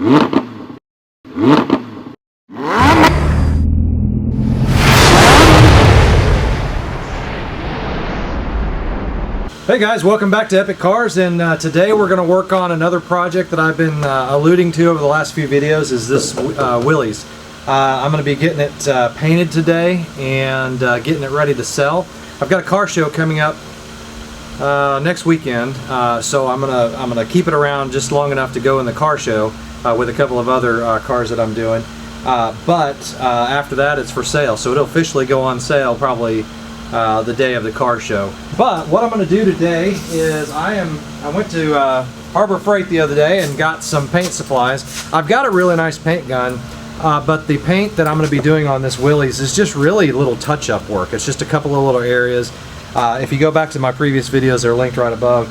Hey guys, welcome back to Epic Cars, and today we're going to work on another project that I've been alluding to over the last few videos. Is this Willys. I'm going to be getting it painted today and getting it ready to sell. I've got a car show coming up next weekend, so I'm gonna keep it around just long enough to go in the car show with a couple of other cars that I'm doing. But after that, it's for sale, so it'll officially go on sale probably the day of the car show. But what I'm going to do today is I went to Harbor Freight the other day and got some paint supplies. I've got a really nice paint gun, but the paint that I'm going to be doing on this Willys is just really little touch-up work. It's just a couple of little areas. If you go back to my previous videos, they're linked right above.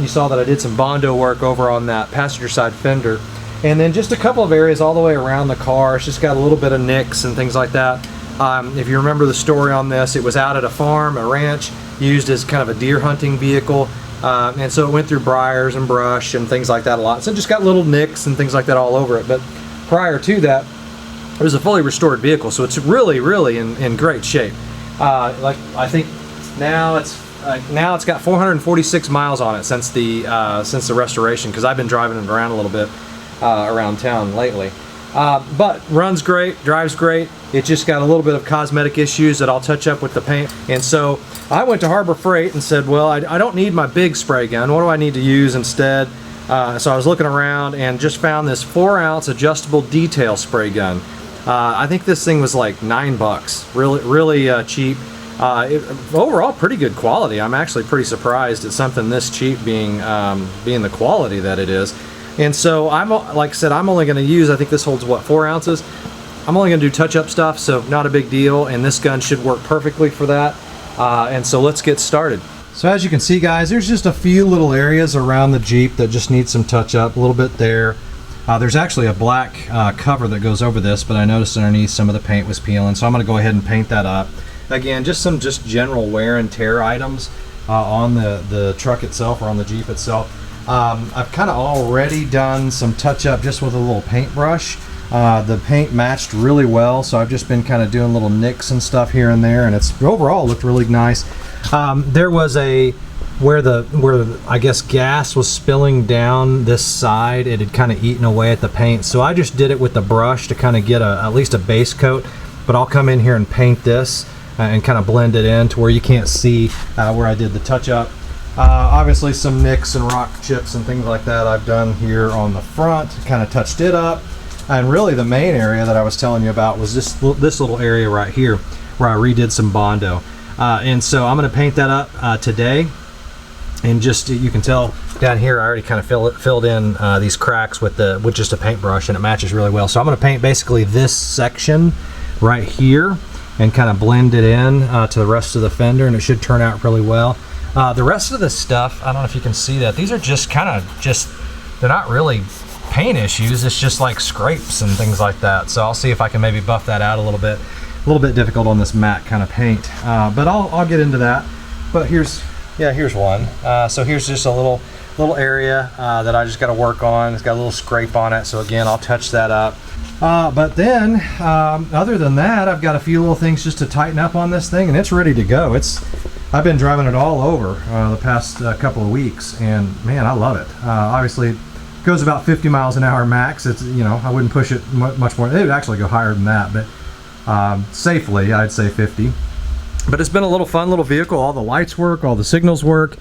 You saw that I did some Bondo work over on that passenger side fender, and then just a couple of areas all the way around the car. It's just got a little bit of nicks and things like that. If you remember the story on this, it was out at a farm, a ranch, used as kind of a deer hunting vehicle, and so it went through briars and brush and things like that a lot. So it just got little nicks and things like that all over it. But prior to that, it was a fully restored vehicle, so it's really in great shape. Like I think now it's got 446 miles on it since the restoration, because I've been driving it around a little bit around town lately. But runs great, drives great. It just got a little bit of cosmetic issues that I'll touch up with the paint. And so I went to Harbor Freight and said, well, I don't need my big spray gun. What do I need to use instead? So I was looking around and just found this 4-ounce adjustable detail spray gun. I think this thing was like $9. Really cheap. Overall, pretty good quality. I'm actually pretty surprised at something this cheap being the quality that it is. And so like I said, I'm only going to use, I think this holds what, 4 ounces? I'm only going to do touch-up stuff, so not a big deal, and this gun should work perfectly for that. And so let's get started. So as you can see, guys, there's just a few little areas around the Jeep that just need some touch-up, a little bit there. There's actually a black cover that goes over this, but I noticed underneath some of the paint was peeling, so I'm going to go ahead and paint that up. Again, just some general wear and tear items on the truck itself, or on the Jeep itself. I've kind of already done some touch-up just with a little paintbrush. The paint matched really well, so I've just been kind of doing little nicks and stuff here and there, and it's overall looked really nice. There was where I guess gas was spilling down this side. It had kind of eaten away at the paint, so I just did it with the brush to kind of get at least a base coat. But I'll come in here and paint this and kind of blend it in to where you can't see where I did the touch-up. Obviously some nicks and rock chips and things like that I've done here on the front, kind of touched it up. And really the main area that I was telling you about was this little area right here where I redid some Bondo. And so I'm going to paint that up today. And just, you can tell down here I already kind of filled in these cracks with just a paintbrush, and it matches really well. So I'm going to paint basically this section right here and kind of blend it in to the rest of the fender, and it should turn out really well. The rest of the stuff, I don't know if you can see that, these are just they're not really paint issues, it's just like scrapes and things like that. So I'll see if I can maybe buff that out a little bit. A little bit difficult on this matte kind of paint, but I'll get into that. But here's one. So here's just a little area that I just got to work on. It's got a little scrape on it, so again, I'll touch that up. But then, other than that, I've got a few little things just to tighten up on this thing, and it's ready to go. I've been driving it all over the past couple of weeks, and man, I love it. Obviously, it goes about 50 miles an hour max. It's, I wouldn't push it much more. It would actually go higher than that, but safely, I'd say 50. But it's been a fun little vehicle. All the lights work, all the signals work.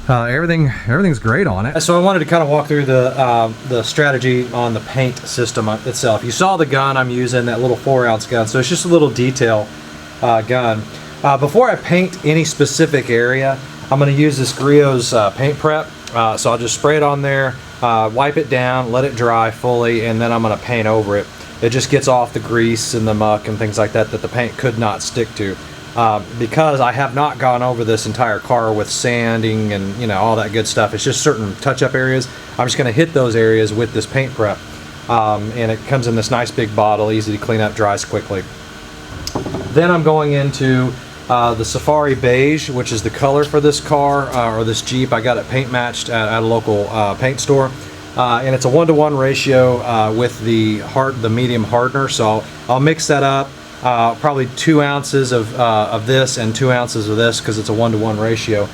Everything's great on it. So I wanted to kind of walk through the strategy on the paint system itself. You saw the gun I'm using, that little 4-ounce gun. So it's just a little detail gun. Before I paint any specific area, I'm going to use this Griot's paint prep. So I'll just spray it on there, wipe it down, let it dry fully, and then I'm going to paint over it. It just gets off the grease and the muck and things like that the paint could not stick to. Because I have not gone over this entire car with sanding and all that good stuff. It's just certain touch-up areas. I'm just going to hit those areas with this paint prep, and it comes in this nice big bottle, easy to clean up, dries quickly. Then I'm going into the Safari Beige, which is the color for this car or this Jeep. I got it paint matched at a local paint store. and it's a 1-to-1 ratio with the medium hardener. So I'll mix that up. Probably 2 ounces of this and 2 ounces of this, because it's a 1-to-1 ratio,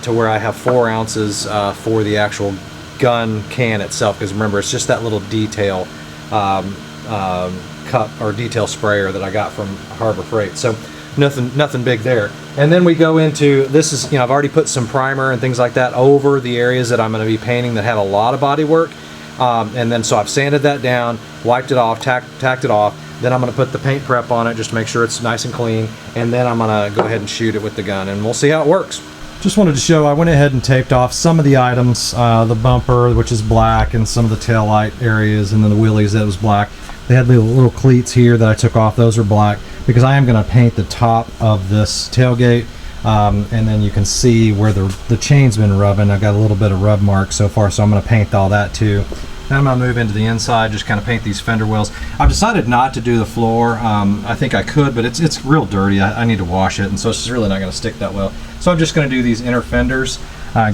to where I have 4 ounces for the actual gun can itself. Because remember, it's just that little detail cup or detail sprayer that I got from Harbor Freight. So nothing big there. And then we go into, this is, I've already put some primer and things like that over the areas that I'm going to be painting that have a lot of body work. And then so I've sanded that down, wiped it off, tacked it off. Then I'm going to put the paint prep on it just to make sure it's nice and clean. And then I'm going to go ahead and shoot it with the gun, and we'll see how it works. Just wanted to show, I went ahead and taped off some of the items, the bumper, which is black, and some of the tail light areas, and then the Willys, that was black. They had little cleats here that I took off. Those are black because I am going to paint the top of this tailgate. And then you can see where the chain's been rubbing. I've got a little bit of rub mark so far, so I'm going to paint all that too. Then I'm going to move into the inside, just kind of paint these fender wells. I've decided not to do the floor. I think I could, but it's real dirty. I need to wash it, and so it's just really not going to stick that well. So I'm just going to do these inner fenders,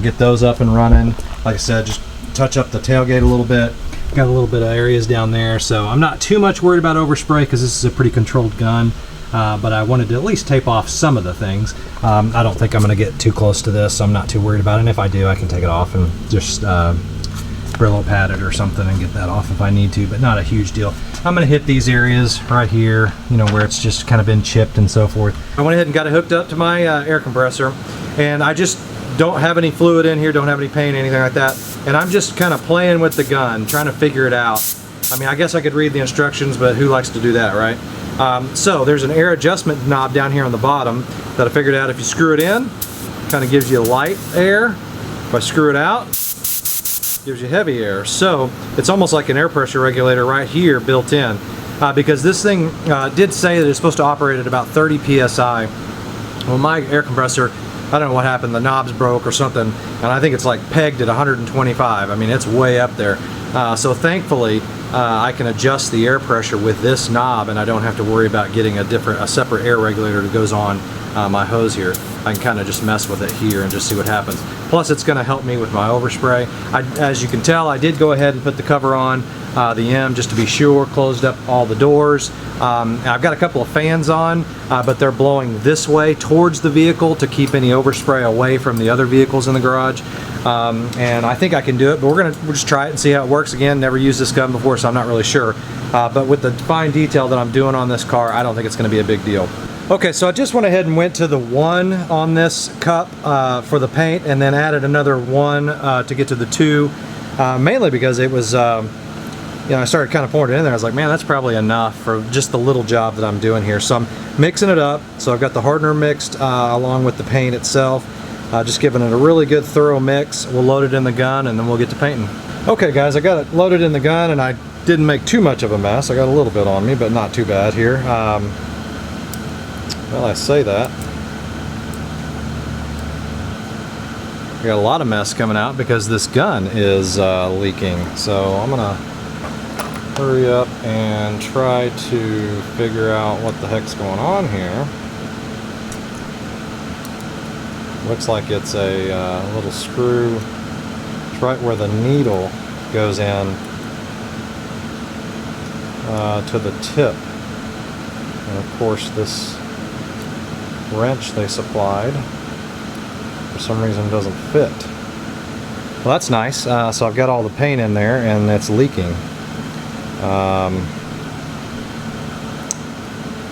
get those up and running. Like I said, just touch up the tailgate a little bit. Got a little bit of areas down there, so I'm not too much worried about overspray because this is a pretty controlled gun. But I wanted to at least tape off some of the things. I don't think I'm going to get too close to this, so I'm not too worried about it. And if I do, I can take it off and just Brillo pad it or something and get that off if I need to, but not a huge deal. I'm going to hit these areas right here, where it's just kind of been chipped and so forth. I went ahead and got it hooked up to my air compressor, and I just don't have any fluid in here, don't have any paint, anything like that. And I'm just kind of playing with the gun, trying to figure it out. I mean, I guess I could read the instructions, but who likes to do that, right? So there's an air adjustment knob down here on the bottom that I figured out if you screw it in, kind of gives you light air. If I screw it out, gives you heavy air. So it's almost like an air pressure regulator right here built in, because this thing did say that it's supposed to operate at about 30 psi. Well, my air compressor, I don't know what happened, the knobs broke or something, and I think it's like pegged at 125. I mean, it's way up there. So thankfully I can adjust the air pressure with this knob, and I don't have to worry about getting a separate air regulator that goes on my hose here. I can kind of just mess with it here and just see what happens. Plus it's going to help me with my overspray. As you can tell, I did go ahead and put the cover on the M just to be sure, closed up all the doors. I've got a couple of fans on, but they're blowing this way towards the vehicle to keep any overspray away from the other vehicles in the garage. And I think I can do it, but we'll just try it and see how it works. Again, never used this gun before, so I'm not really sure. But with the fine detail that I'm doing on this car, I don't think it's going to be a big deal. Okay, so I just went ahead and went to the 1 on this cup for the paint, and then added another 1 to get to the 2, mainly because it was, I started kind of pouring it in there. I was like, man, that's probably enough for just the little job that I'm doing here. So I'm mixing it up. So I've got the hardener mixed along with the paint itself, just giving it a really good thorough mix. We'll load it in the gun, and then we'll get to painting. Okay guys, I got it loaded in the gun, and I didn't make too much of a mess. I got a little bit on me, but not too bad here. Well, I say that. I got a lot of mess coming out because this gun is leaking. So I'm gonna hurry up and try to figure out what the heck's going on here. Looks like it's a little screw. It's right where the needle goes in to the tip. And of course this wrench they supplied for some reason doesn't fit. Well, that's nice. So I've got all the paint in there and it's leaking.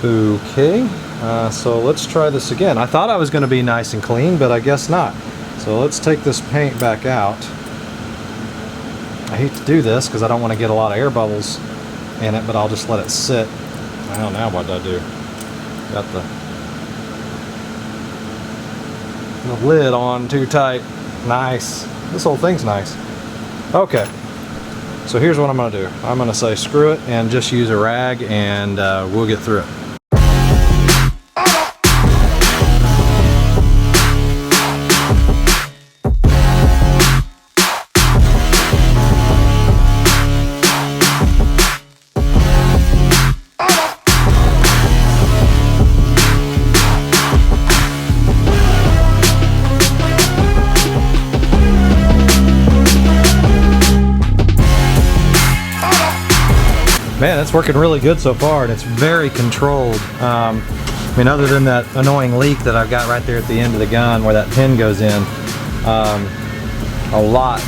Okay, so let's try this again. I thought I was going to be nice and clean, but I guess not. So let's take this paint back out. I hate to do this because I don't want to get a lot of air bubbles in it, but I'll just let it sit. Well, now what do I do? Got the lid on too tight. Nice. This whole thing's nice. Okay, so here's what I'm going to do. I'm going to say screw it and just use a rag, and we'll get through it. Man, it's working really good so far, and it's very controlled. I mean, other than that annoying leak that I've got right there at the end of the gun where that pin goes in,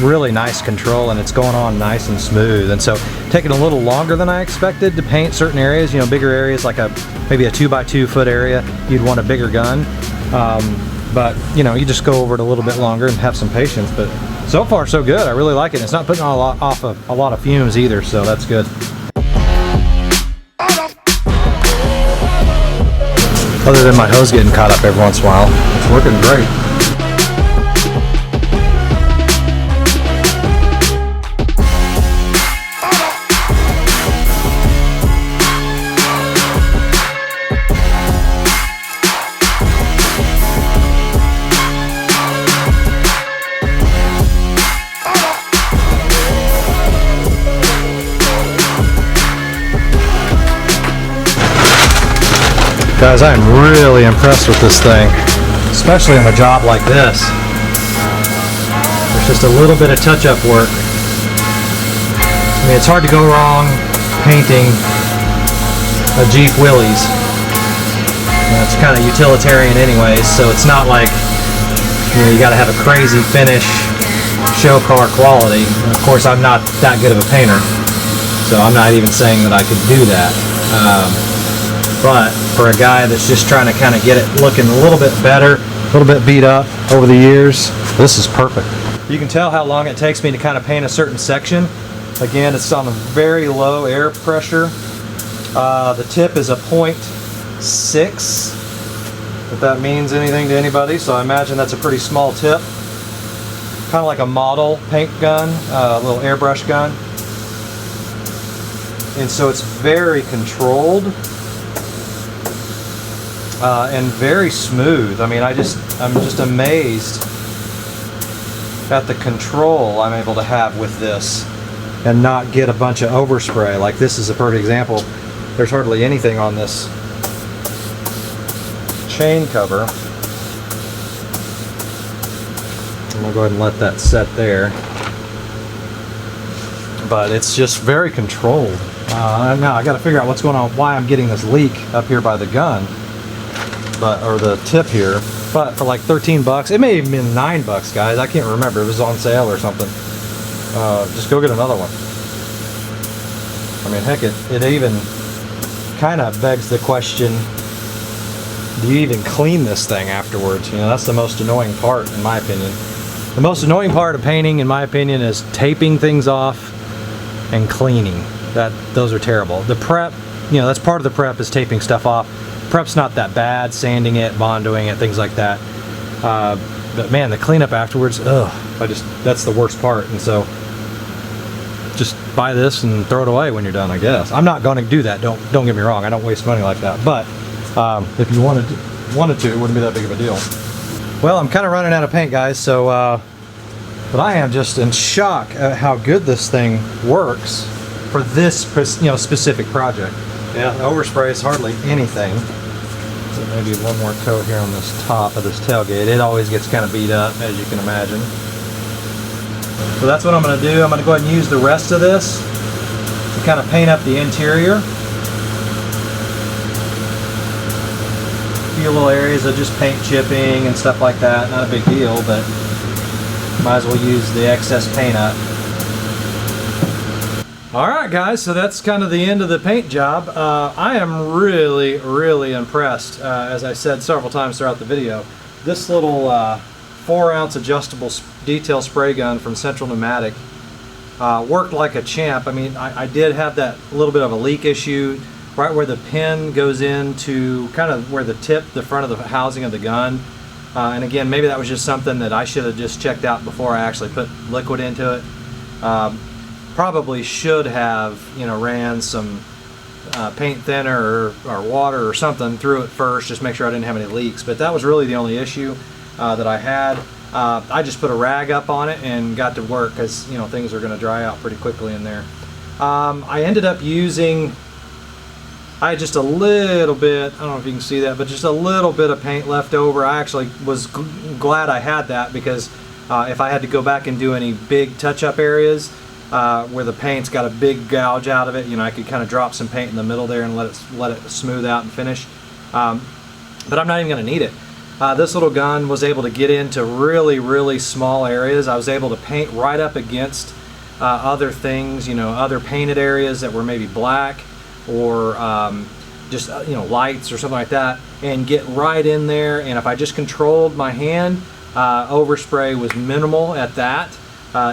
really nice control, and it's going on nice and smooth. And so taking a little longer than I expected to paint certain areas, you know, bigger areas like maybe a 2x2 foot area, you'd want a bigger gun. But you know, you just go over it a little bit longer and have some patience. But so far so good. I really like it. It's not putting a lot of fumes either, so that's good. Other than my hose getting caught up every once in a while, it's working great. Guys, I am really impressed with this thing, especially on a job like this. There's just a little bit of touch-up work. I mean, it's hard to go wrong painting a Jeep Willys. It's kind of utilitarian anyways, so it's not like, you know, you got to have a crazy finish, show car quality. Of course, I'm not that good of a painter, so I'm not even saying that I could do that. But for a guy that's just trying to kind of get it looking a little bit better, a little bit beat up over the years, this is perfect. You can tell how long it takes me to kind of paint a certain section. Again, it's on a very low air pressure. The tip is a 0.6, if that means anything to anybody. So I imagine that's a pretty small tip. Kind of like a model paint gun, a little airbrush gun. And so it's very controlled. And very smooth. I mean, I'm just amazed at the control I'm able to have with this and not get a bunch of overspray. Like this is a perfect example. There's hardly anything on this chain cover. I'm gonna go ahead and let that set there. But it's just very controlled. Now I gotta figure out what's going on, why I'm getting this leak up here by the gun. Or the tip here, but for like 13 bucks, it may have been $9, guys. I can't remember. It was on sale or something. Just go get another one. I mean, heck, it even kind of begs the question: do you even clean this thing afterwards? You know, that's the most annoying part, in my opinion. The most annoying part of painting, in my opinion, is taping things off and cleaning. Those are terrible. The prep, you know, that's part of the prep, is taping stuff off. Prep's not that bad, sanding it, bondoing it, things like that. But man, the cleanup afterwards, that's the worst part. And so just buy this and throw it away when you're done, I guess. I'm not going to do that. Don't get me wrong. I don't waste money like that. But if you wanted to, it wouldn't be that big of a deal. Well, I'm kind of running out of paint, guys. So, but I am just in shock at how good this thing works for this, specific project. Yeah, the overspray is hardly anything. So maybe one more coat here on this top of this tailgate. It always gets kind of beat up, as you can imagine. So that's what I'm going to do. I'm going to go ahead and use the rest of this to kind of paint up the interior. A few little areas of just paint chipping and stuff like that. Not a big deal, but might as well use the excess paint up. Alright guys, so that's kind of the end of the paint job. I am really, really impressed, as I said several times throughout the video. This little 4-ounce adjustable detail spray gun from Central Pneumatic worked like a champ. I mean, I did have that little bit of a leak issue right where the pin goes into kind of where the front of the housing of the gun. And again, maybe that was just something that I should have just checked out before I actually put liquid into it. Probably should have, ran some paint thinner or water or something through it first, just make sure I didn't have any leaks. But that was really the only issue that I had. I just put a rag up on it and got to work because things are going to dry out pretty quickly in there. I ended up using, I had just a little bit, I don't know if you can see that, but just a little bit of paint left over. I actually was glad I had that because if I had to go back and do any big touch-up areas, where the paint's got a big gouge out of it. You know, I could kind of drop some paint in the middle there and let it smooth out and finish. But I'm not even going to need it. This little gun was able to get into really small areas. I was able to paint right up against other things, you know, other painted areas that were maybe black or just you know, lights or something like that, and get right in there. And if I just controlled my hand, overspray was minimal at that,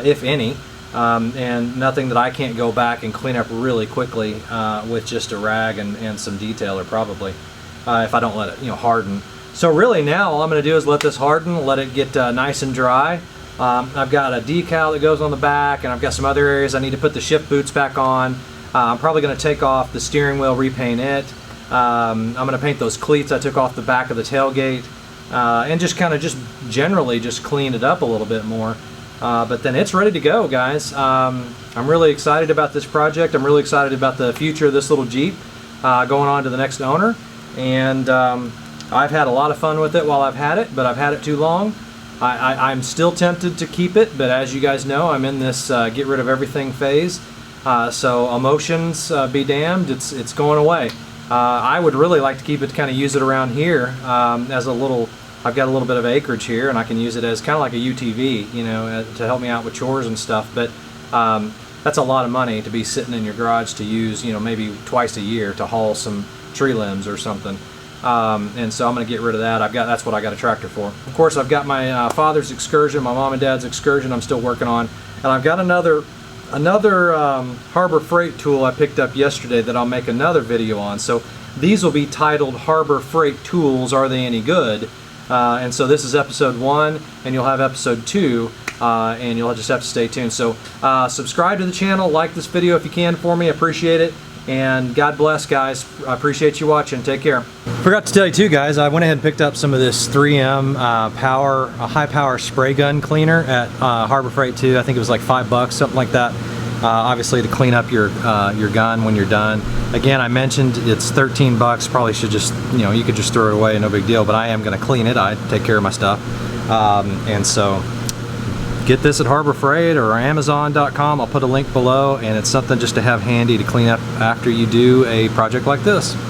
if any, and nothing that I can't go back and clean up really quickly with just a rag and some detailer probably, if I don't let it, you know, harden. So really now all I'm going to do is let this harden, let it get nice and dry. I've got a decal that goes on the back, and I've got some other areas I need to put the shift boots back on. I'm probably going to take off the steering wheel, repaint it. I'm going to paint those cleats I took off the back of the tailgate, and just kind of generally clean it up a little bit more. But then it's ready to go, guys. I'm really excited about this project. I'm really excited about the future of this little Jeep going on to the next owner. And I've had a lot of fun with it while I've had it, but I've had it too long. I'm still tempted to keep it, but as you guys know, I'm in this get rid of everything phase. So emotions be damned, it's going away. I would really like to keep it, kind of use it around here as a little, I've got a little bit of acreage here, and I can use it as kind of like a UTV, you know, to help me out with chores and stuff. But that's a lot of money to be sitting in your garage to use, you know, maybe twice a year to haul some tree limbs or something. And so I'm going to get rid of that. That's what I got a tractor for. Of course, I've got my father's Excursion, my mom and dad's Excursion I'm still working on, and I've got another Harbor Freight tool I picked up yesterday that I'll make another video on. So these will be titled Harbor Freight Tools, Are They Any Good? And so this is episode 1, and you'll have episode 2, and you'll just have to stay tuned. So subscribe to the channel, like this video if you can for me, I appreciate it. And God bless, guys. I appreciate you watching. Take care. Forgot to tell you too, guys, I went ahead and picked up some of this 3M high power spray gun cleaner at Harbor Freight too. I think it was like $5, something like that. Obviously to clean up your gun when you're done. Again, I mentioned it's $13. Probably should just, you know, you could just throw it away, no big deal. But I am going to clean it. I take care of my stuff, and so. Get this at Harbor Freight or Amazon.com. I'll put a link below, and it's something just to have handy to clean up after you do a project like this.